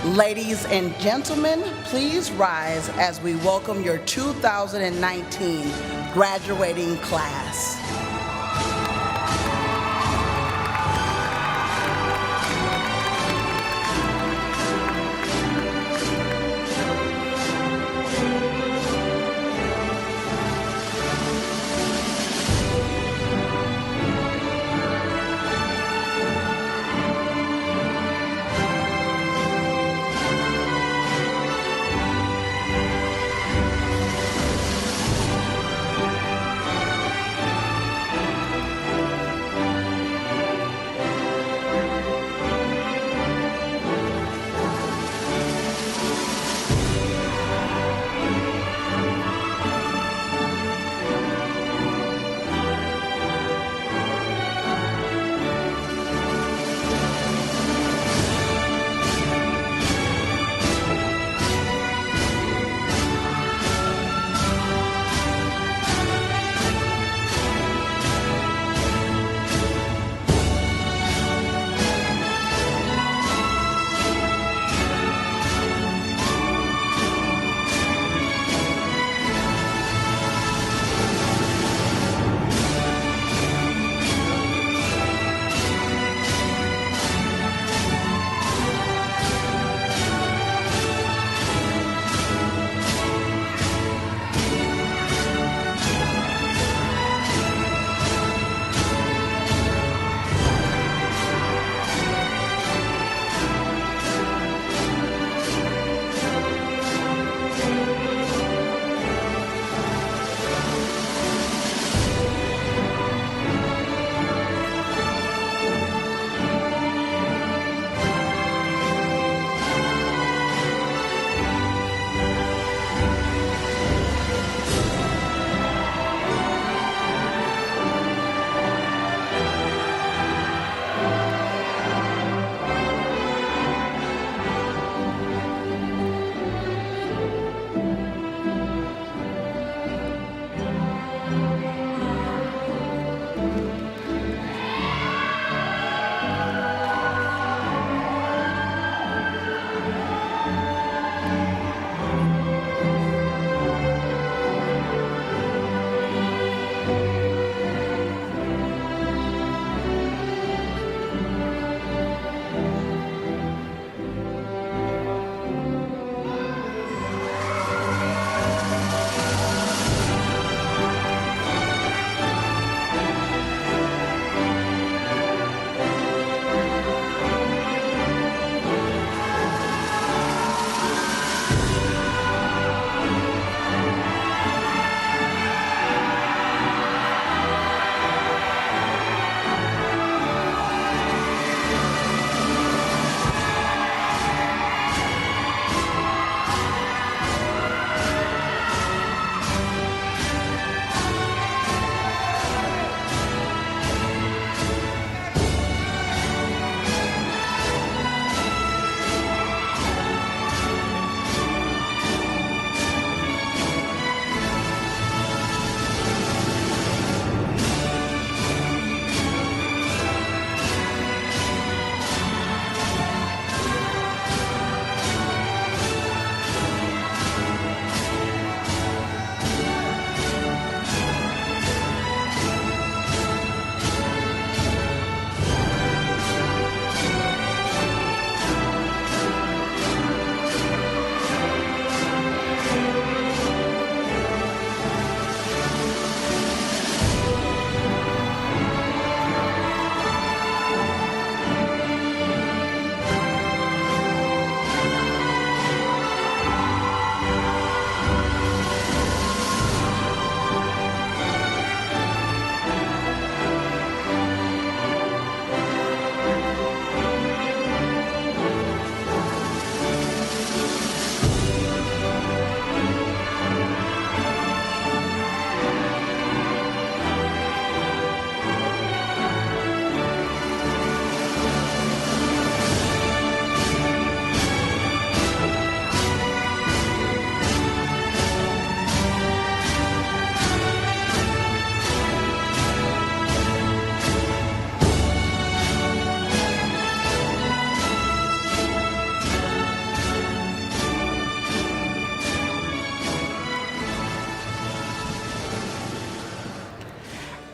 Ladies and gentlemen, please rise as we welcome your 2019 graduating class.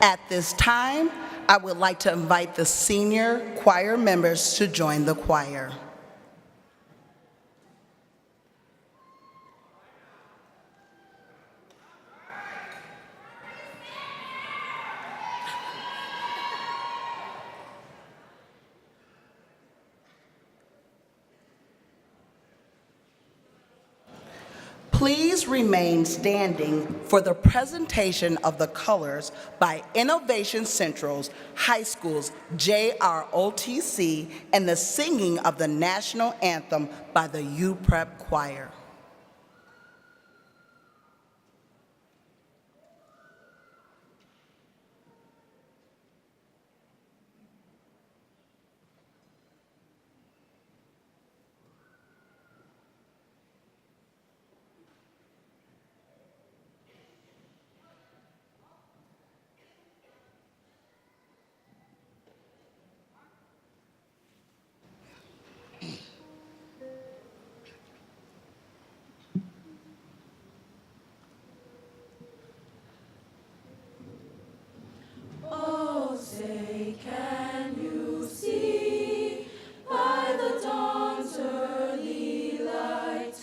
At this time, I would like to invite the senior choir members to join the choir. Please remain standing for the presentation of the colors by Innovation Central's High School's JROTC and the singing of the national anthem by the UPrep Choir. Oh, say, can you see by the dawn's early light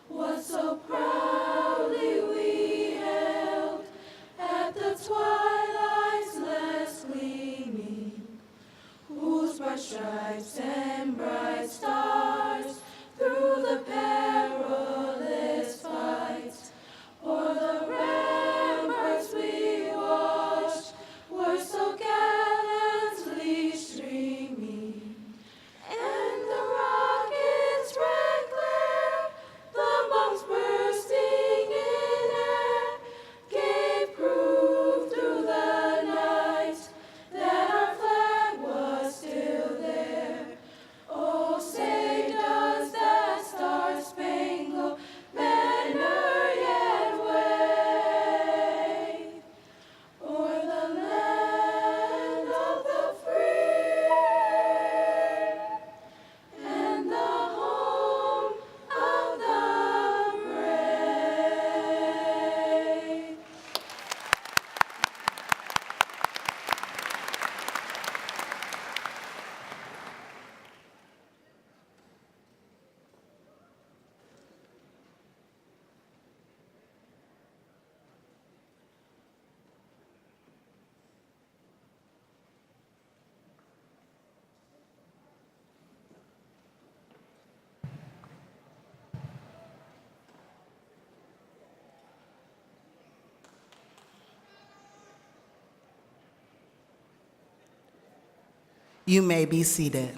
what so proudly we hailed at the twilight's last gleaming, whose bright stripes and bright stars through the perilous fight o'er the ramparts we watched were so gallantly streaming, and the rocket's red glare, the bombs bursting in air, gave proof through the night that our flag was still there. Oh, say does that star-spangled banner yet wave o'er the land of the free and the home of the brave? You may be seated.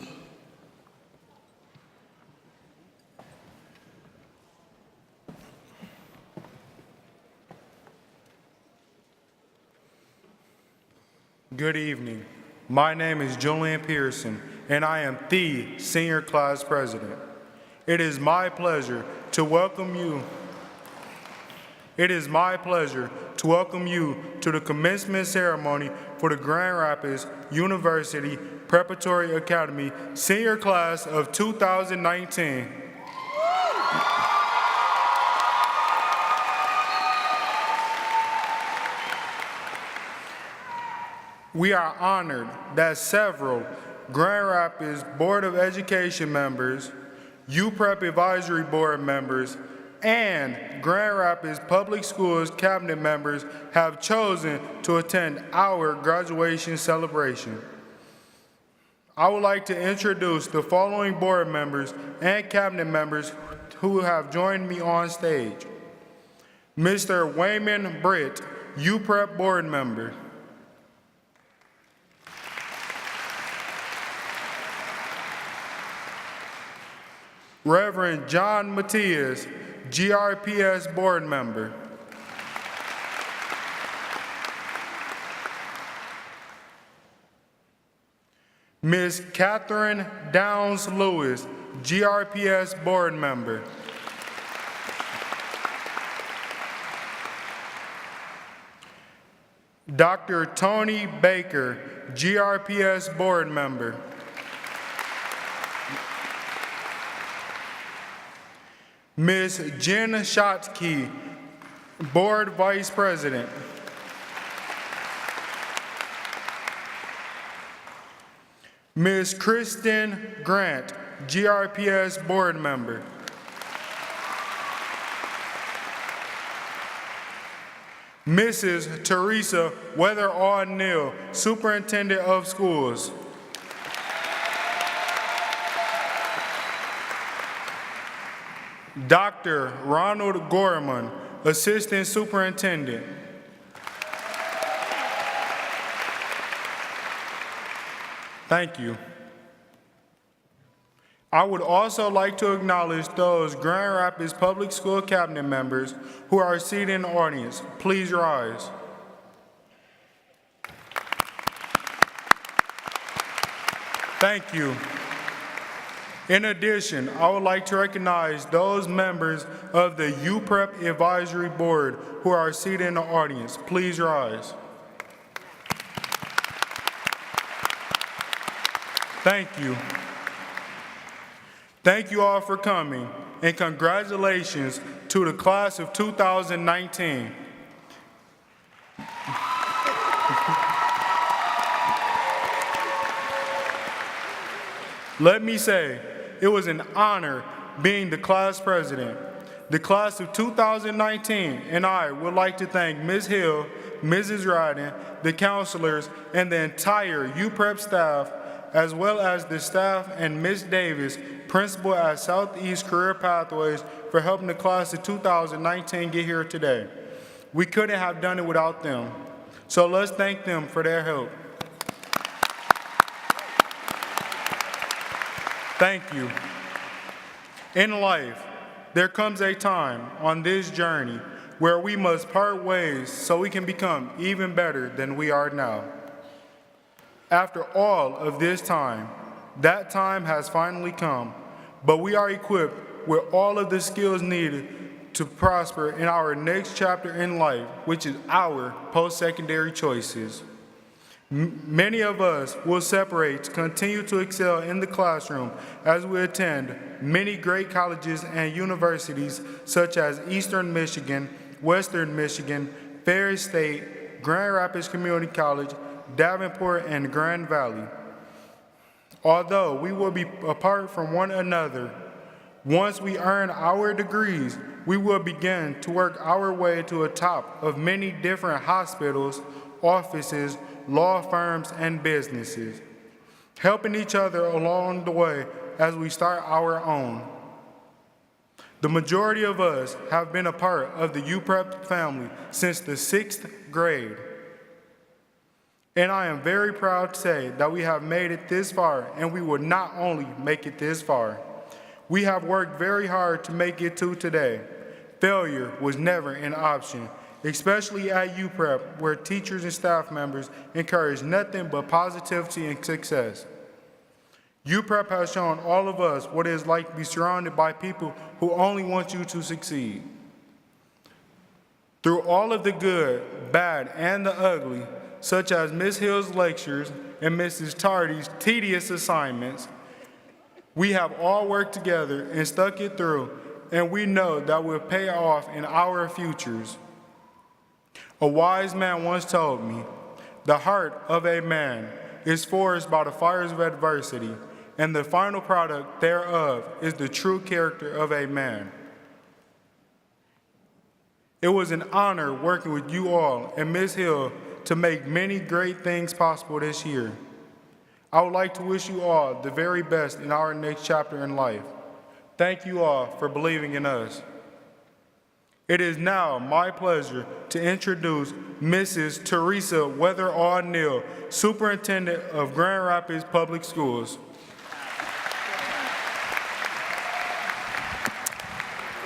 Good evening. My name is Julian Pearson, and I am the Senior Class President. It is my pleasure to welcome you. It is my pleasure to welcome you to the commencement ceremony for the Grand Rapids University Preparatory Academy Senior Class of 2019. We are honored that several Grand Rapids Board of Education members, UPrep Advisory Board members, and Grand Rapids Public Schools Cabinet members have chosen to attend our graduation celebration. I would like to introduce the following board members and cabinet members who have joined me on stage. Mr. Wayman Britt, UPrep board member. Reverend John Matias, GRPS board member. Ms. Catherine Downs Lewis, GRPS board member. Dr. Tony Baker, GRPS board member. Ms. Jen Schottke, board vice president. Ms. Kristen Grant, GRPS Board Member. Mrs. Teresa Weatherall Neal, Superintendent of Schools. Dr. Ronald Gorman, Assistant Superintendent. Thank you. I would also like to acknowledge those Grand Rapids Public School Cabinet members who are seated in the audience. Please rise. Thank you. In addition, I would like to recognize those members of the UPrep Advisory Board who are seated in the audience. Please rise. Thank you. Thank you all for coming, and congratulations to the class of 2019. Let me say, it was an honor being the class president. The class of 2019 and I would like to thank Ms. Hill, Mrs. Rodden, the counselors, and the entire UPrep staff, as well as the staff and Ms. Davis, principal at Southeast Career Pathways, for helping the class of 2019 get here today. We couldn't have done it without them. So let's thank them for their help. Thank you. In life, there comes a time on this journey where we must part ways so we can become even better than we are now. After all of this time, that time has finally come, but we are equipped with all of the skills needed to prosper in our next chapter in life, which is our post-secondary choices. Many of us will separate to continue to excel in the classroom as we attend many great colleges and universities such as Eastern Michigan, Western Michigan, Ferris State, Grand Rapids Community College, Davenport, and Grand Valley. Although we will be apart from one another, once we earn our degrees, we will begin to work our way to the top of many different hospitals, offices, law firms, and businesses, helping each other along the way as we start our own. The majority of us have been a part of the UPrep family since the 6th grade. And I am very proud to say that we have made it this far, and we will not only make it this far. We have worked very hard to make it to today. Failure was never an option, especially at UPrep, where teachers and staff members encourage nothing but positivity and success. UPrep has shown all of us what it is like to be surrounded by people who only want you to succeed. Through all of the good, bad, and the ugly, such as Ms. Hill's lectures and Mrs. Tardy's tedious assignments, we have all worked together and stuck it through, and we know that will pay off in our futures. A wise man once told me, "The heart of a man is forged by the fires of adversity, and the final product thereof is the true character of a man." It was an honor working with you all and Ms. Hill to make many great things possible this year. I would like to wish you all the very best in our next chapter in life. Thank you all for believing in us. It is now my pleasure to introduce Mrs. Teresa Weatherall Neal, Superintendent of Grand Rapids Public Schools.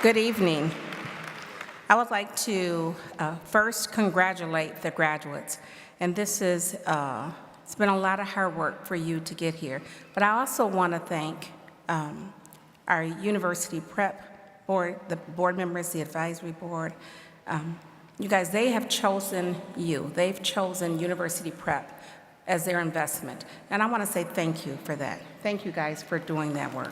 Good evening. I would like to first congratulate the graduates. And this is, it's been a lot of hard work for you to get here. But I also want to thank our university prep board, the board members, the advisory board. You guys, they have chosen you. They've chosen university prep as their investment. And I want to say thank you for that. Thank you guys for doing that work.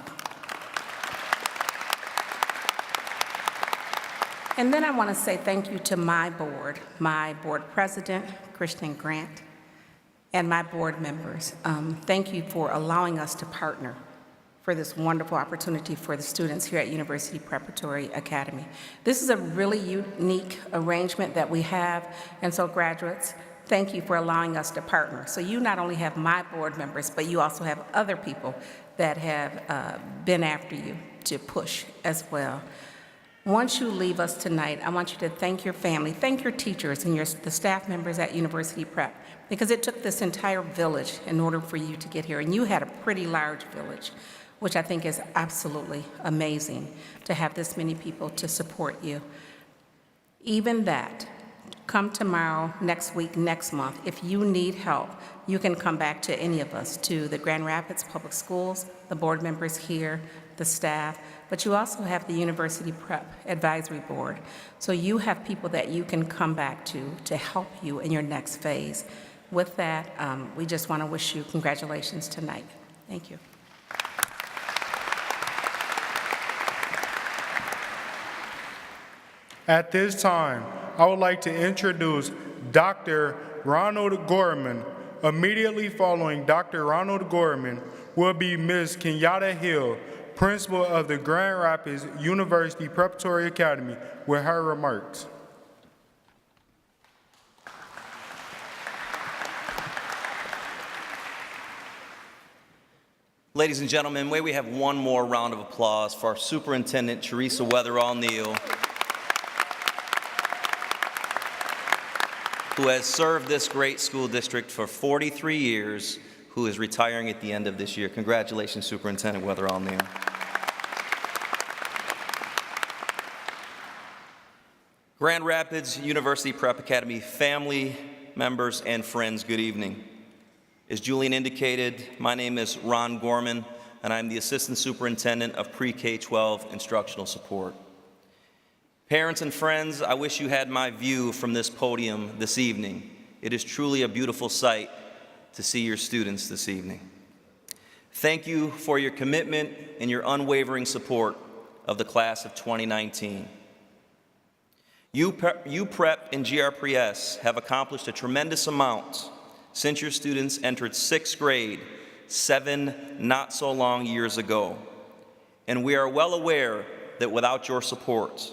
And then I want to say thank you to my board president, Kristen Grant, and my board members, thank you for allowing us to partner for this wonderful opportunity for the students here at University Preparatory Academy. This is a really unique arrangement that we have, and so graduates, thank you for allowing us to partner. So you not only have my board members, but you also have other people that have been after you to push as well. Once you leave us tonight, I want you to thank your family, thank your teachers and the staff members at University Prep, because it took this entire village in order for you to get here, and you had a pretty large village, which I think is absolutely amazing to have this many people to support you. Even that, come tomorrow, next week, next month. If you need help, you can come back to any of us, to the Grand Rapids Public Schools, the board members here, the staff, but you also have the University Prep Advisory Board. So you have people that you can come back to help you in your next phase. With that, we just want to wish you congratulations tonight. Thank you. At this time, I would like to introduce Dr. Ronald Gorman. Immediately following Dr. Ronald Gorman will be Ms. Kenyatta Hill, principal of the Grand Rapids University Preparatory Academy, with her remarks. Ladies and gentlemen, may we have one more round of applause for our Superintendent, Teresa Weatherall-Neal, who has served this great school district for 43 years, who is retiring at the end of this year. Congratulations, Superintendent Weatherall-Neal. Grand Rapids University Prep Academy family, members, and friends, good evening. As Julian indicated, my name is Ron Gorman, and I'm the Assistant Superintendent of Pre-K-12 Instructional Support. Parents and friends, I wish you had my view from this podium this evening. It is truly a beautiful sight to see your students this evening. Thank you for your commitment and your unwavering support of the class of 2019. UPrep and GRPS have accomplished a tremendous amount since your students entered 6th grade 7 not so long years ago. And we are well aware that without your support,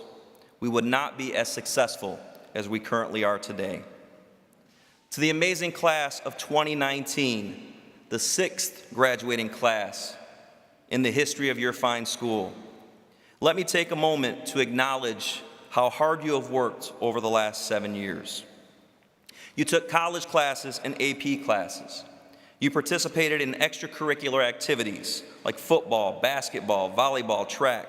we would not be as successful as we currently are today. To the amazing class of 2019, the 6th graduating class in the history of your fine school, let me take a moment to acknowledge how hard you have worked over the last 7 years. You took college classes and AP classes. You participated in extracurricular activities like football, basketball, volleyball, track.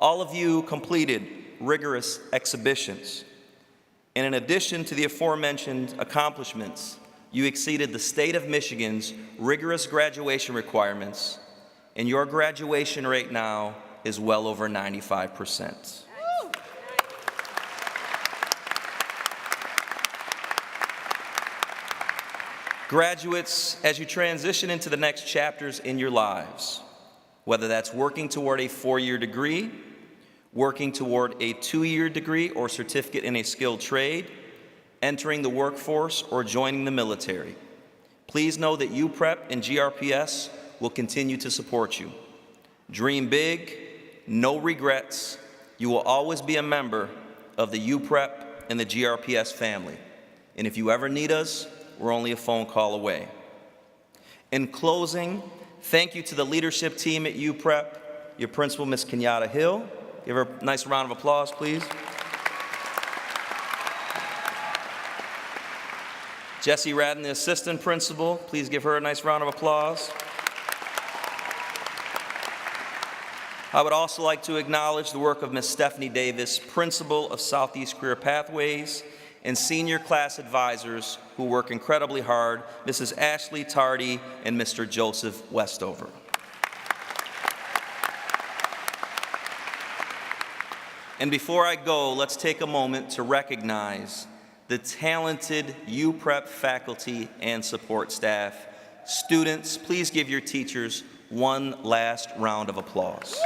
All of you completed rigorous exhibitions. And in addition to the aforementioned accomplishments, you exceeded the state of Michigan's rigorous graduation requirements, and your graduation rate now is well over 95%. Graduates, as you transition into the next chapters in your lives, whether that's working toward a 4-year degree, working toward a 2-year degree or certificate in a skilled trade, entering the workforce, or joining the military, please know that UPrep and GRPS will continue to support you. Dream big, no regrets. You will always be a member of the UPrep and the GRPS family. And if you ever need us, we're only a phone call away. In closing, thank you to the leadership team at UPrep, your principal, Ms. Kenyatta Hill. Give her a nice round of applause, please. Jessie Radden, the assistant principal. Please give her a nice round of applause. I would also like to acknowledge the work of Ms. Stephanie Davis, principal of Southeast Career Pathways, and senior class advisors who work incredibly hard, Mrs. Ashley Tardy and Mr. Joseph Westover. And before I go, let's take a moment to recognize the talented UPrep faculty and support staff. Students, please give your teachers one last round of applause.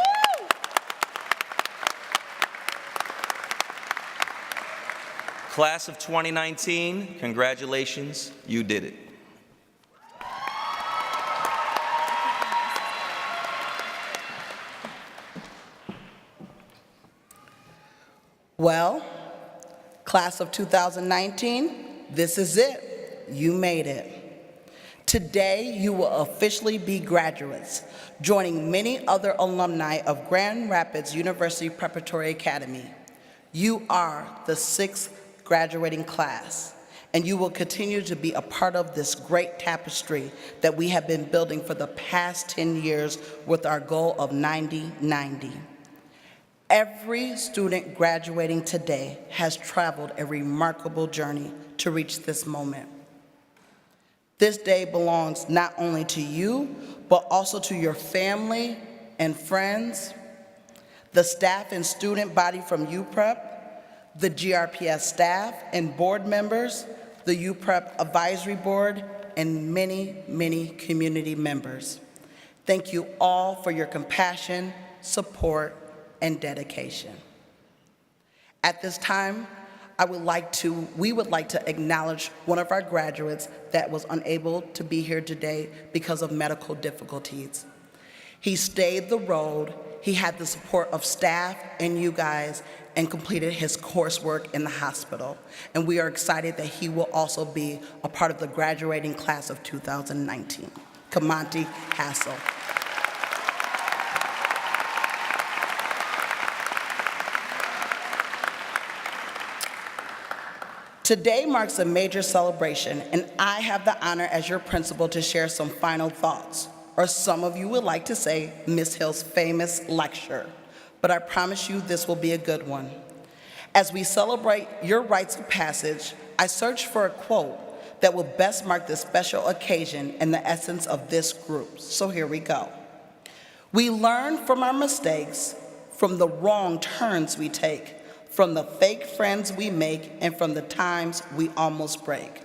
Class of 2019, congratulations, you did it. Well, class of 2019, this is it. You made it. Today, you will officially be graduates, joining many other alumni of Grand Rapids University Preparatory Academy. You are the 6th graduating class, and you will continue to be a part of this great tapestry that we have been building for the past 10 years with our goal of 90-90. Every student graduating today has traveled a remarkable journey to reach this moment. This day belongs not only to you, but also to your family and friends, the staff and student body from UPrep, the GRPS staff and board members, the UPrep Advisory Board, and many, many community members. Thank you all for your compassion, support, and dedication. At this time, we would like to acknowledge one of our graduates that was unable to be here today because of medical difficulties. He stayed the road, he had the support of staff and you guys, and completed his coursework in the hospital. And we are excited that he will also be a part of the graduating class of 2019. Kamanti Hassel. Today marks a major celebration, and I have the honor as your principal to share some final thoughts, or some of you would like to say Ms. Hill's famous lecture, but I promise you this will be a good one. As we celebrate your rites of passage, I searched for a quote that will best mark this special occasion and the essence of this group, so here we go. We learn from our mistakes, from the wrong turns we take, from the fake friends we make, and from the times we almost break.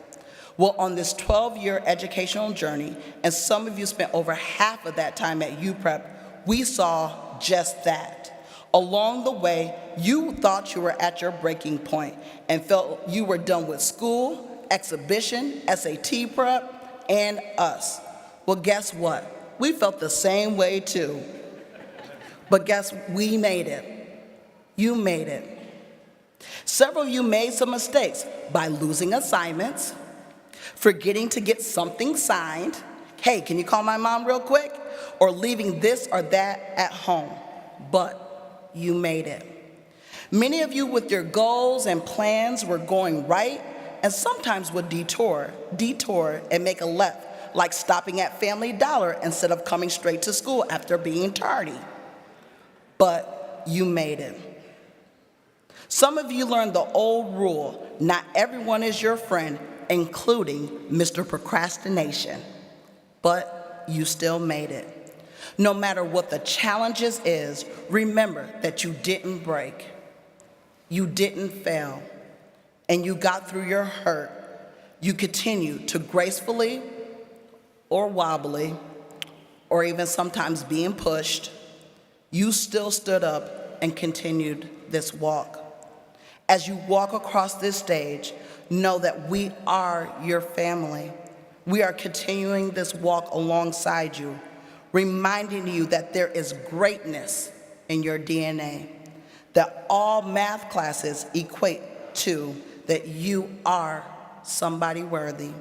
Well, on this 12-year educational journey, and some of you spent over half of that time at UPrep, we saw just that. Along the way, you thought you were at your breaking point and felt you were done with school, exhibition, SAT prep, and us. Well, guess what? We felt the same way too. But guess, we made it. You made it. Several of you made some mistakes by losing assignments, forgetting to get something signed, hey, can you call my mom real quick? Or leaving this or that at home, but you made it. Many of you with your goals and plans were going right, and sometimes would detour and make a left, like stopping at Family Dollar instead of coming straight to school after being tardy. But you made it. Some of you learned the old rule, not everyone is your friend, including Mr. Procrastination, but you still made it. No matter what the challenges is, remember that you didn't break, you didn't fail, and you got through your hurt. You continued to gracefully or wobbly, or even sometimes being pushed, you still stood up and continued this walk. As you walk across this stage, know that we are your family. We are continuing this walk alongside you, reminding you that there is greatness in your DNA, that all math classes equate to that you are somebody worthy.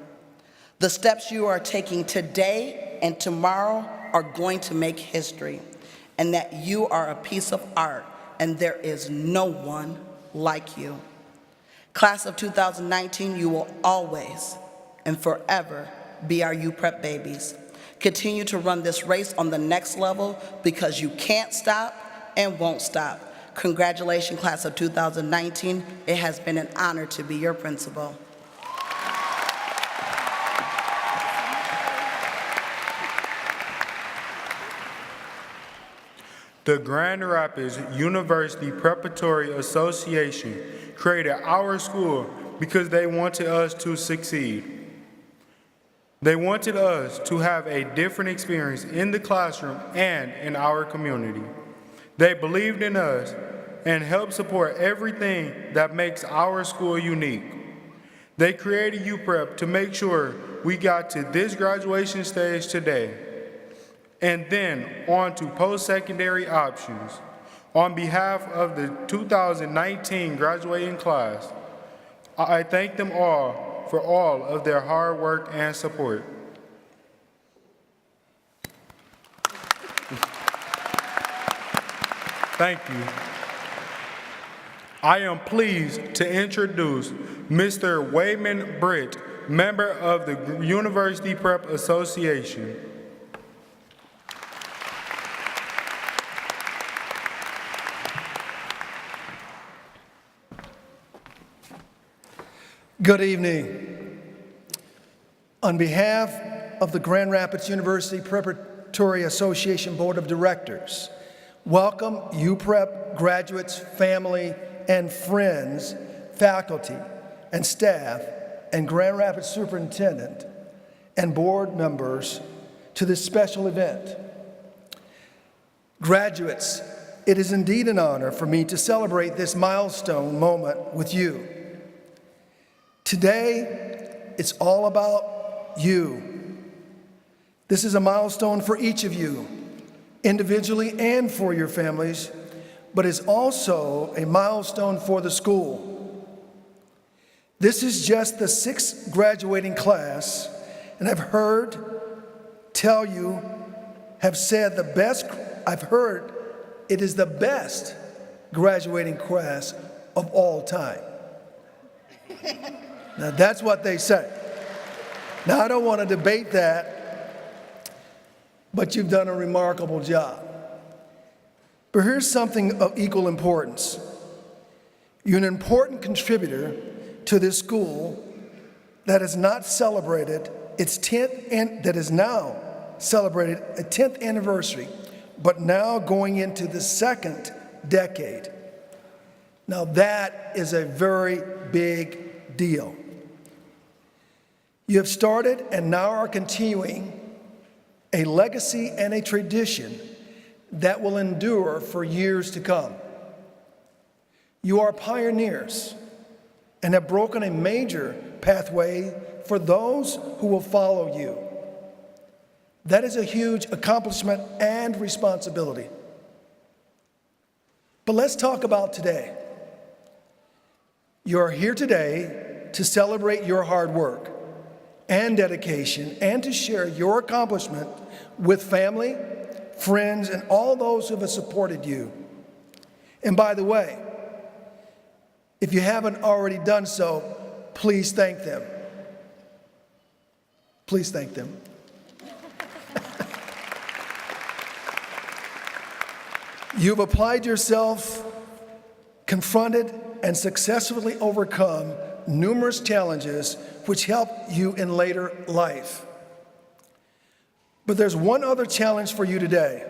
The steps you are taking today and tomorrow are going to make history, and that you are a piece of art, and there is no one like you. Class of 2019, you will always and forever be our UPrep babies. Continue to run this race on the next level because you can't stop and won't stop. Congratulations, class of 2019. It has been an honor to be your principal. The Grand Rapids University Preparatory Association created our school because they wanted us to succeed. They wanted us to have a different experience in the classroom and in our community. They believed in us and helped support everything that makes our school unique. They created UPrep to make sure we got to this graduation stage today, and then on to post-secondary options. On behalf of the 2019 graduating class, I thank them all for all of their hard work and support. Thank you. I am pleased to introduce Mr. Wayman Britt, member of the University Prep Association. Good evening. On behalf of the Grand Rapids University Preparatory Association Board of Directors, welcome UPrep graduates, family, and friends, faculty, and staff, and Grand Rapids Superintendent and board members to this special event. Graduates, it is indeed an honor for me to celebrate this milestone moment with you. Today, it's all about you. This is a milestone for each of you, individually and for your families, but it's also a milestone for the school. This is just the 6th graduating class, and I've heard, tell you, have said the best, I've heard it is the best graduating class of all time. Now, that's what they say. Now, I don't want to debate that, but you've done a remarkable job. But here's something of equal importance. You're an important contributor to this school that has not celebrated its 10th, and that is now celebrated a 10th anniversary, but now going into the 2nd decade. Now, that is a very big deal. You have started and now are continuing a legacy and a tradition that will endure for years to come. You are pioneers and have broken a major pathway for those who will follow you. That is a huge accomplishment and responsibility. But let's talk about today. You are here today to celebrate your hard work and dedication, and to share your accomplishment with family, friends, and all those who have supported you. And by the way, if you haven't already done so, please thank them. Please thank them. You've applied yourself, confronted, and successfully overcome numerous challenges which help you in later life. But there's one other challenge for you today.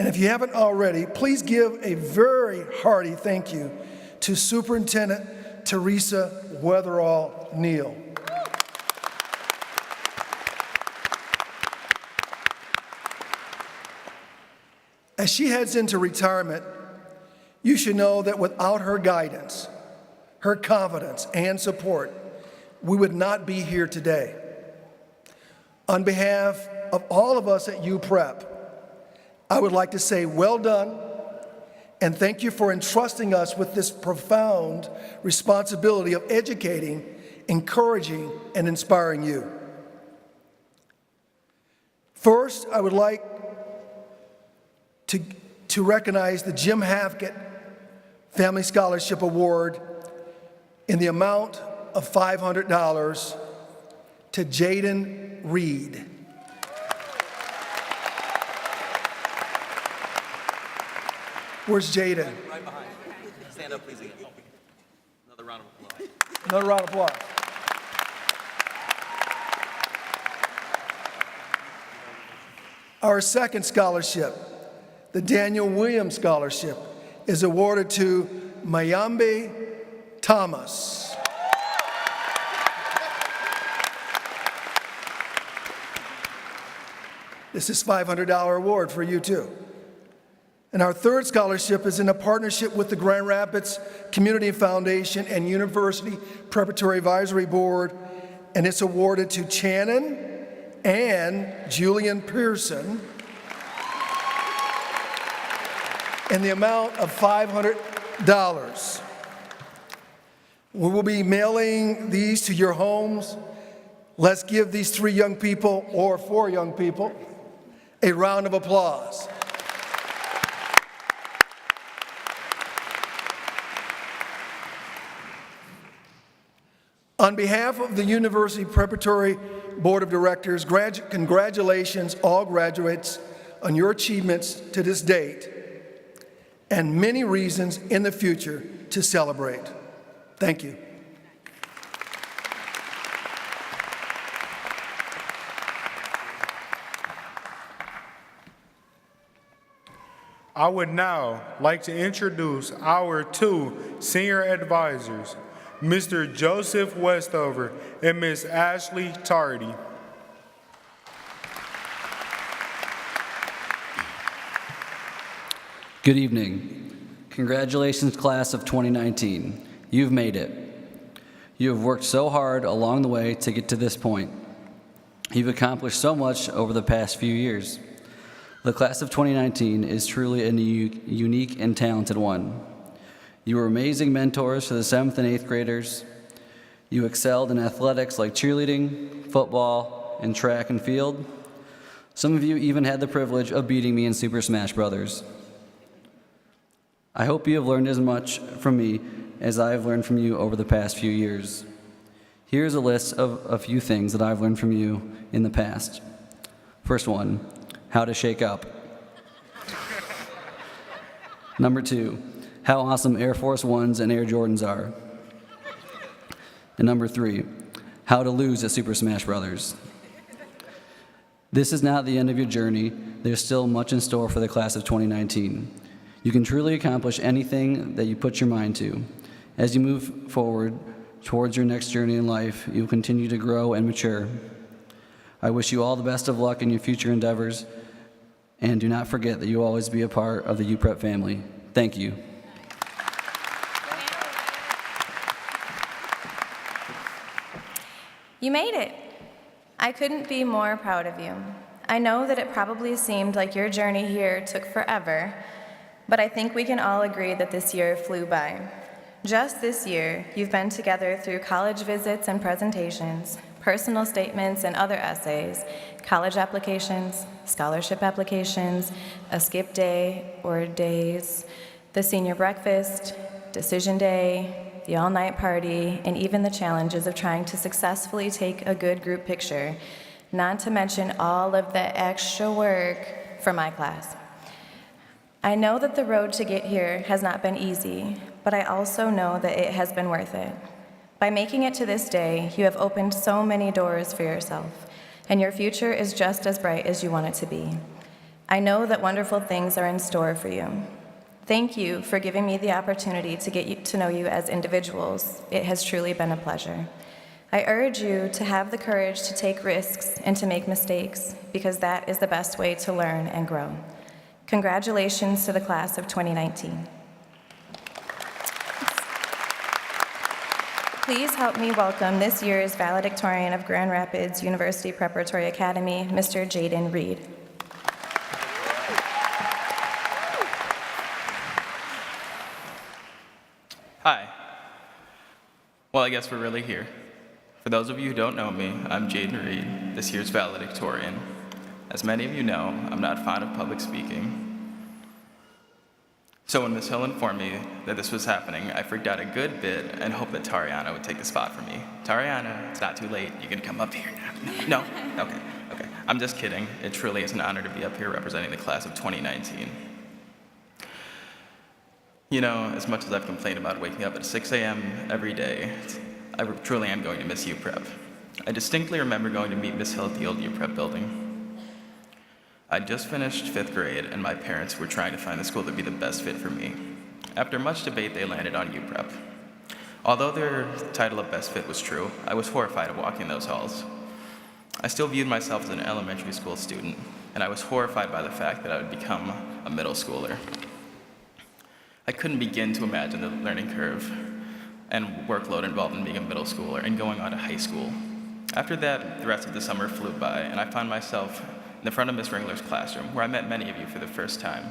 And if you haven't already, please give a very hearty thank you to Superintendent Teresa Weatherall Neal. As she heads into retirement, you should know that without her guidance, her confidence, and support, we would not be here today. On behalf of all of us at UPrep, I would like to say well done and thank you for entrusting us with this profound responsibility of educating, encouraging, and inspiring you. First, I would like to recognize the Jim Hackett Family Scholarship Award in the amount of $500 to Jaden Reed. Where's Jaden? Right behind. Stand up, please. Again. Another round of applause. Another round of applause. Our second scholarship, the Daniel Williams Scholarship, is awarded to Mayambe Thomas. This is a $500 award for you too. And our third scholarship is in a partnership with the Grand Rapids Community Foundation and University Preparatory Advisory Board, and it's awarded to Channon and Julian Pearson. in the amount of $500. We will be mailing these to your homes. Let's give these 3 young people, or 4 young people, a round of applause. On behalf of the University Preparatory Board of Directors, congratulations all graduates on your achievements to this date and many reasons in the future to celebrate. Thank you. I would now like to introduce our 2 senior advisors, Mr. Joseph Westover and Ms. Ashley Tardy. Good evening. Congratulations, class of 2019. You've made it. You have worked so hard along the way to get to this point. You've accomplished so much over the past few years. The class of 2019 is truly a unique and talented one. You were amazing mentors for the 7th and 8th graders. You excelled in athletics like cheerleading, football, and track and field. Some of you even had the privilege of beating me in Super Smash Brothers. I hope you have learned as much from me as I have learned from you over the past few years. Here's a list of a few things that I've learned from you in the past. First one, how to shake up. Number 2, how awesome Air Force Ones and Air Jordans are. And number 3, how to lose at Super Smash Brothers. This is not the end of your journey. There's still much in store for the class of 2019. You can truly accomplish anything that you put your mind to. As you move forward towards your next journey in life, you'll continue to grow and mature. I wish you all the best of luck in your future endeavors, and do not forget that you will always be a part of the UPrep family. Thank you. You made it. I couldn't be more proud of you. I know that it probably seemed like your journey here took forever, but I think we can all agree that this year flew by. Just this year, you've been together through college visits and presentations, personal statements and other essays, college applications, scholarship applications, a skip day or days, the senior breakfast, decision day, the all-night party, and even the challenges of trying to successfully take a good group picture, not to mention all of the extra work for my class. I know that the road to get here has not been easy, but I also know that it has been worth it. By making it to this day, you have opened so many doors for yourself, and your future is just as bright as you want it to be. I know that wonderful things are in store for you. Thank you for giving me the opportunity to get to know you as individuals. It has truly been a pleasure. I urge you to have the courage to take risks and to make mistakes, because that is the best way to learn and grow. Congratulations to the class of 2019. Please help me welcome this year's Valedictorian of Grand Rapids University Preparatory Academy, Mr. Jaden Reed. Hi. Well, I guess we're really here. For those of you who don't know me, I'm Jaden Reed, this year's valedictorian. As many of you know, I'm not fond of public speaking. So when Ms. Hill informed me that this was happening, I freaked out a good bit and hoped that Tariana would take the spot for me. Tariana, it's not too late. You can come up here now. No? Okay. I'm just kidding. It truly is an honor to be up here representing the class of 2019. You know, as much as I've complained about waking up at 6 a.m. every day, I truly am going to miss UPrep. I distinctly remember going to meet Ms. Hill at the old UPrep building. I'd just finished 5th grade, and my parents were trying to find the school that would be the best fit for me. After much debate, they landed on UPrep. Although their title of best fit was true, I was horrified of walking those halls. I still viewed myself as an elementary school student, and I was horrified by the fact that I would become a middle schooler. I couldn't begin to imagine the learning curve and workload involved in being a middle schooler and going on to high school. After that, the rest of the summer flew by, and I found myself in the front of Miss Ringler's classroom, where I met many of you for the first time.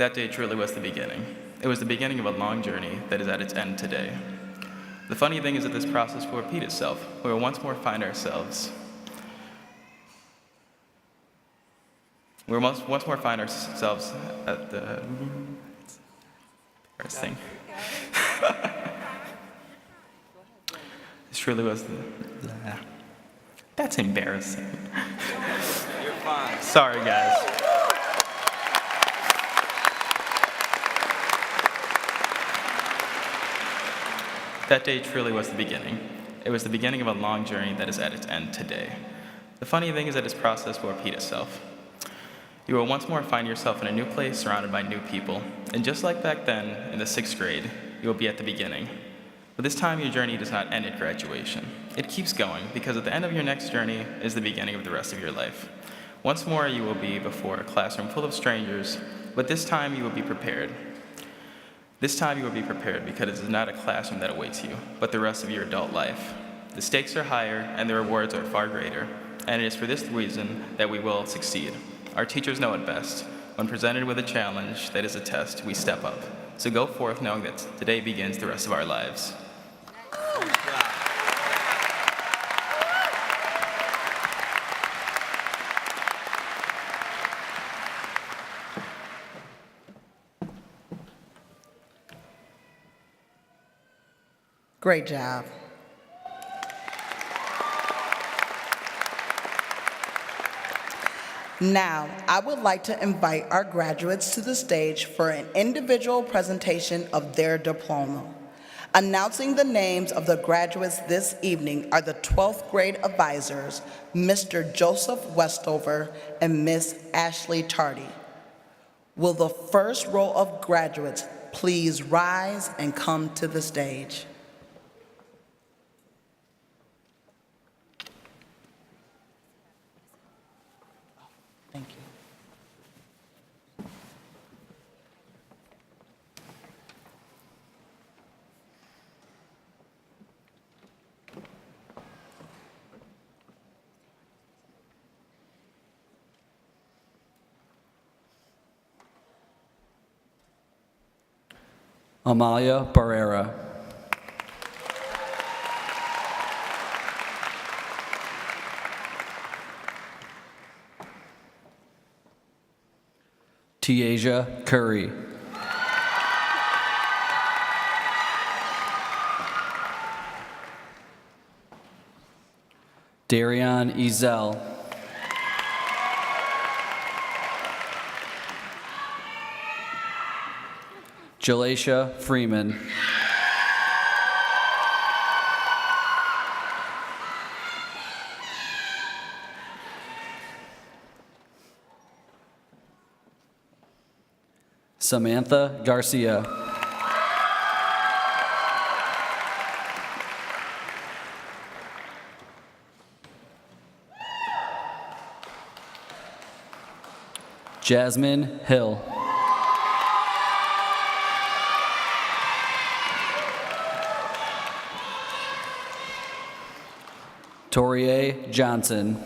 That day truly was the beginning. It was the beginning of a long journey that is at its end today. The funny thing is that this process will repeat itself. We will once more find ourselves. We will once more find ourselves at the embarrassing. This truly was the. That's embarrassing. You're fine. Sorry, guys. That day truly was the beginning. It was the beginning of a long journey that is at its end today. The funny thing is that this process will repeat itself. You will once more find yourself in a new place surrounded by new people. And just like back then, in the 6th grade, you will be at the beginning. But this time, your journey does not end at graduation. It keeps going, because at the end of your next journey is the beginning of the rest of your life. Once more, you will be before a classroom full of strangers, but this time you will be prepared. This time you will be prepared because it is not a classroom that awaits you, but the rest of your adult life. The stakes are higher and the rewards are far greater, and it is for this reason that we will succeed. Our teachers know it best. When presented with a challenge that is a test, we step up. So go forth knowing that today begins the rest of our lives. Great job. Now, I would like to invite our graduates to the stage for an individual presentation of their diploma. Announcing the names of the graduates this evening are the 12th grade advisors, Mr. Joseph Westover and Miss Ashley Tardy. Will the first row of graduates please rise and come to the stage? Thank you. Amalia Barrera. Tiaja Curry. Darion Ezel. Jalacia Freeman. Samantha Garcia. Jasmine Hill. Torier Johnson.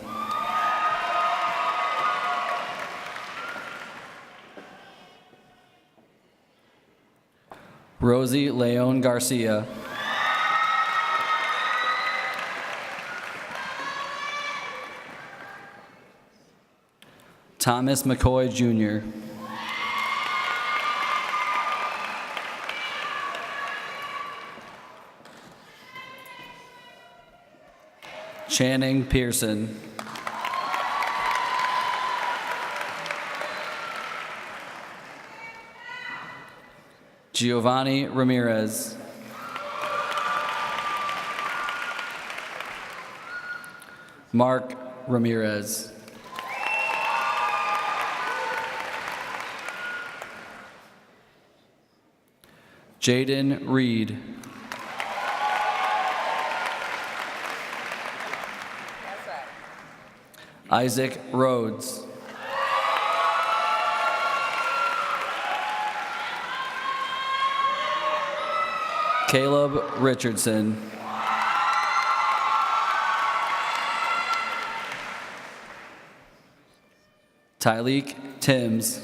Rosie Leon Garcia. Thomas McCoy Jr. Channing Pearson. Giovanni Ramirez. Mark Ramirez. Jaden Reed. Isaac Rhodes. Caleb Richardson. Tyleek Timms.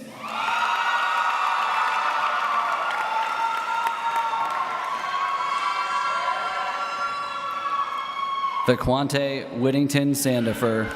Vaquante Whittington Sandifer.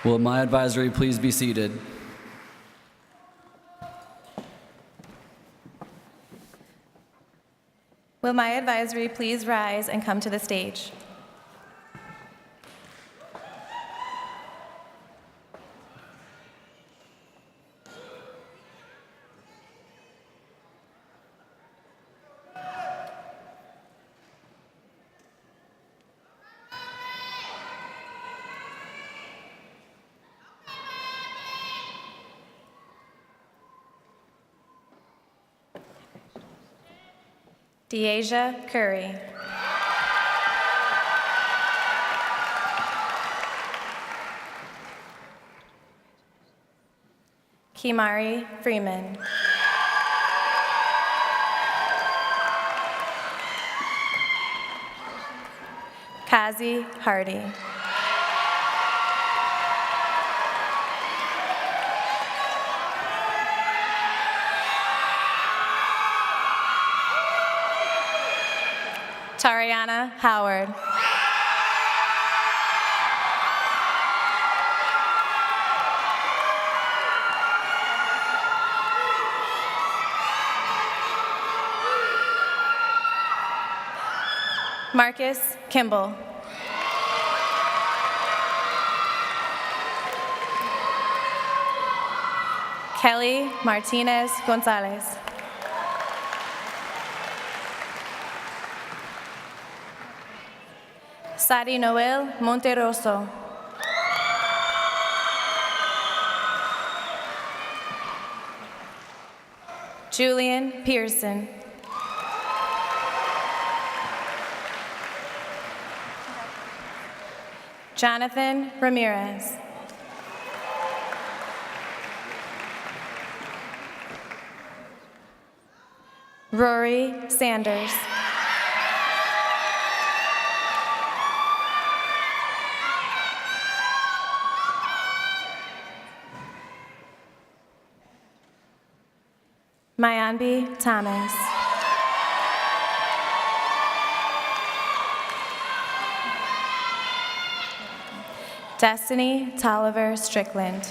Will my advisory please be seated? Will my advisory please rise and come to the stage? Deasia Curry. Kimari Freeman. Kazi Hardy. Tariana Howard. Marcus Kimball. Kelly Martinez Gonzalez. Sadi Noel Monteroso. Julian Pearson. Jonathan Ramirez. Rory Sanders. Mayanbi Thomas. Destiny Tolliver Strickland.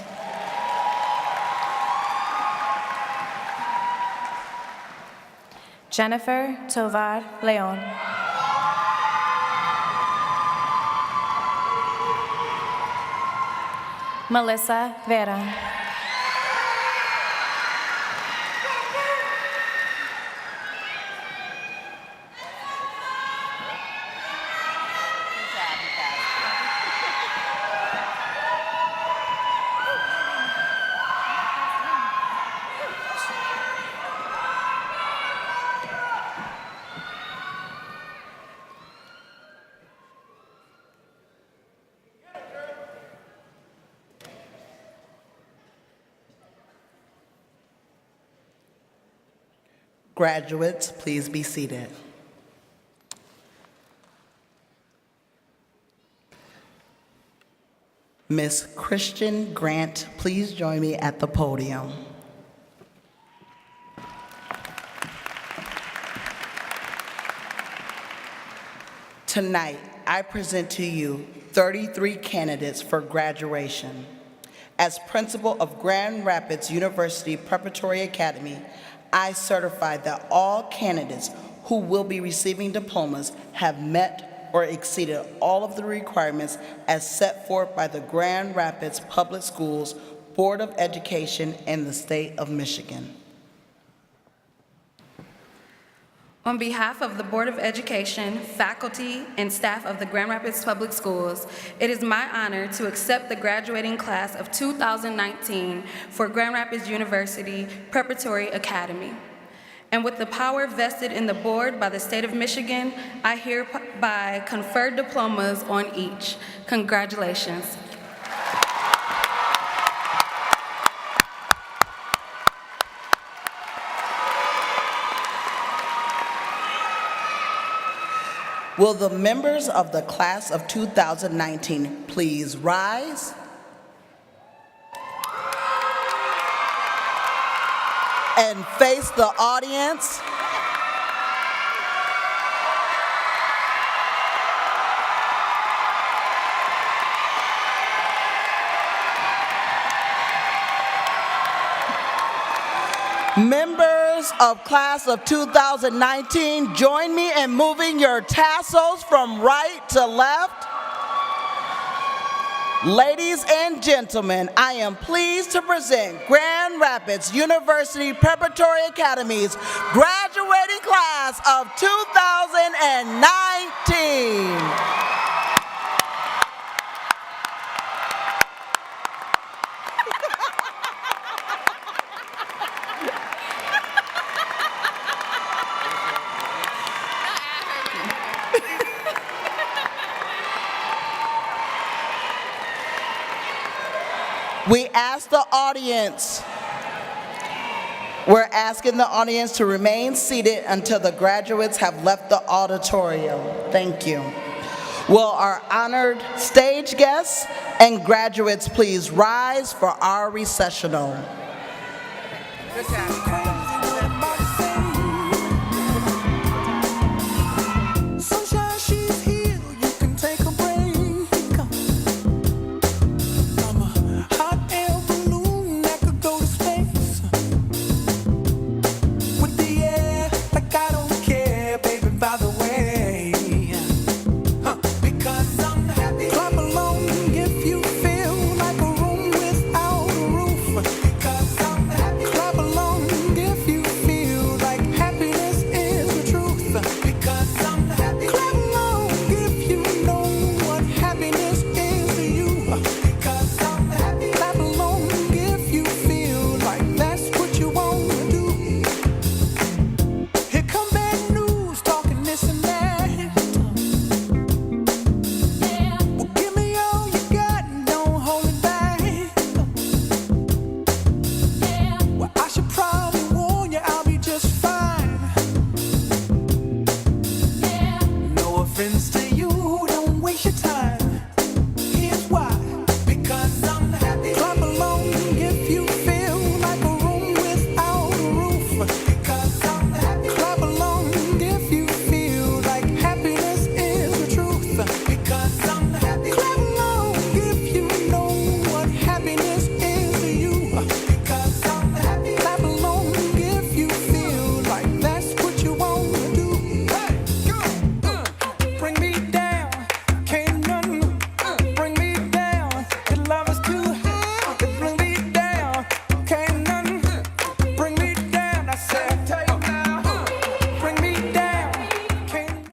Jennifer Tovar Leon. Melissa Vera. Graduates, please be seated. Ms. Christian Grant, please join me at the podium. Tonight, I present to you 33 candidates for graduation. As principal of Grand Rapids University Preparatory Academy, I certify that all candidates who will be receiving diplomas have met or exceeded all of the requirements as set forth by the Grand Rapids Public Schools Board of Education in the state of Michigan. On behalf of the Board of Education, faculty, and staff of the Grand Rapids Public Schools, it is my honor to accept the graduating class of 2019 for Grand Rapids University Preparatory Academy. And with the power vested in the board by the state of Michigan, I hereby confer diplomas on each. Congratulations. Will the members of the class of 2019 please rise? And face the audience. Members of class of 2019, join me in moving your tassels from right to left. Ladies and gentlemen, I am pleased to present Grand Rapids University Preparatory Academy's graduating class of 2019. We're asking the audience to remain seated until the graduates have left the auditorium. Thank you. Will our honored stage guests and graduates please rise for our recessional? Good job. By the